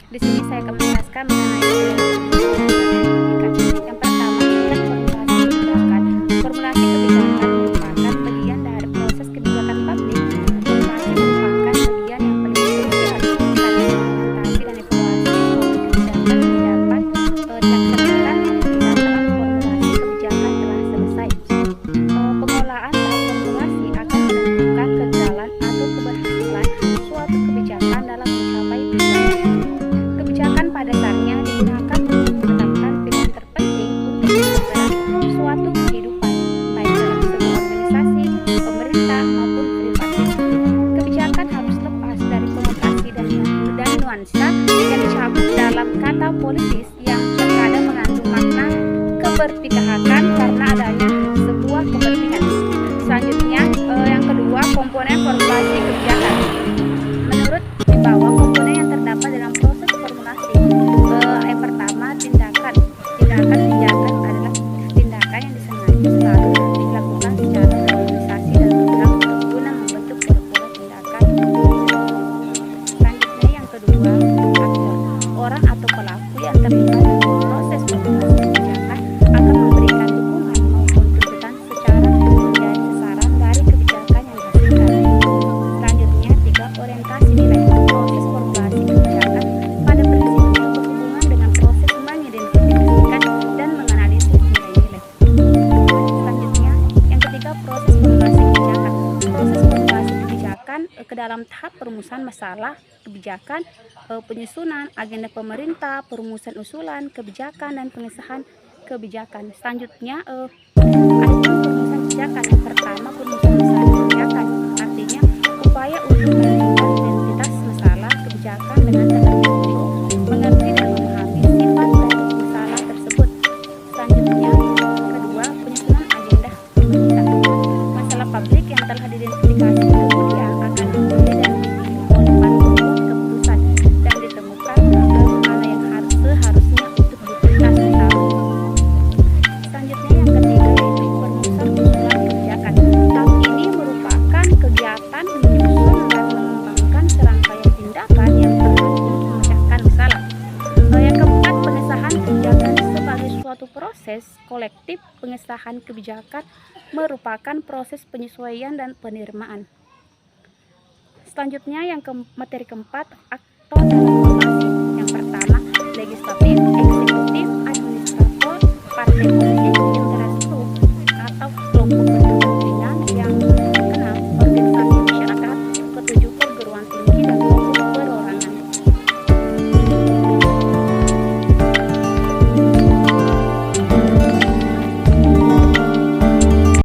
Di sini saya akan menjelaskan mengenai yang pertama, tingkat formulasi kebijakan. Formulasi kebijakan merupakan bagian dari proses kebijakan publik. Formulasi merupakan bagian yang paling krusial karena implementasi dan evaluasi kebijakan didapat dilaksanakan bila tahap formulasi kebijakan telah selesai. Pengolahan tahap formulasi akan menentukan kegagalan atau keberhasilan suatu kebijakan dalam mencapai tujuan. Kebijakan pada dasarnya digunakan untuk menetapkan pilihan terpenting untuk kesejahteraan suatu kehidupan, baik dalam sebuah organisasi, pemerintah maupun privat. Kebijakan harus lepas dari konotasi dan nuansa yang dicabut dalam kata politis yang terkadang mengandung makna keberpihakan karena adanya sebuah kepentingan. Selanjutnya, yang kedua, komponen formulasi kebijakan. Menurut di bawah komponen yang terdapat dalam proses formulasi. Yang pertama, tindakan. Tindakan adalah tindakan yang disengaja selalu dilakukan secara terorganisasi dan berulang guna membentuk pola-pola tindakan. Selanjutnya, yang kedua, aktor. Orang atau pelaku yang terlibat dalam proses formulasi kebijakan akan memberikan dukungan maupun tuntutan secara menjadi sasaran dari kebijakan yang dihasilkan. Selanjutnya, tiga, orientasi nilai. Proses formulasi kebijakan pada prinsipnya berhubungan dengan proses mengidentifikasikan dan menganalisis nilai-nilai. Selanjutnya, yang ketiga, proses formulasi kebijakan. Proses formulasi kebijakan ke dalam tahap perumusan masalah kebijakan, penyusunan agenda pemerintah, perumusan usulan kebijakan, dan pengesahan kebijakan. Selanjutnya, ada perumusan kebijakan. Yang pertama, perumusan masalah kebijakan, artinya upaya untuk menentukan identitas masalah kebijakan dengan tertentu, mengerti dan memahami sifat dari masalah tersebut. Selanjutnya, kedua, penyusunan agenda pemerintah. Masalah publik yang telah diidentifikasi kemudian akan dipilih dan dipilih oleh para pembuat keputusan dan ditemukan mana yang seharusnya untuk diprioritaskan. Selanjutnya, yang ketiga, yaitu perumusan usulan kebijakan. Tahap ini merupakan kegiatan menyusun dan mengembangkan serangkaian tindakan yang perlu untuk memecahkan masalah. Yang keempat, pengesahan kebijakan sebagai suatu proses kolektif. Pengesahan kebijakan merupakan proses penyesuaian dan penerimaan. Selanjutnya, yang materi keempat, aktor dalam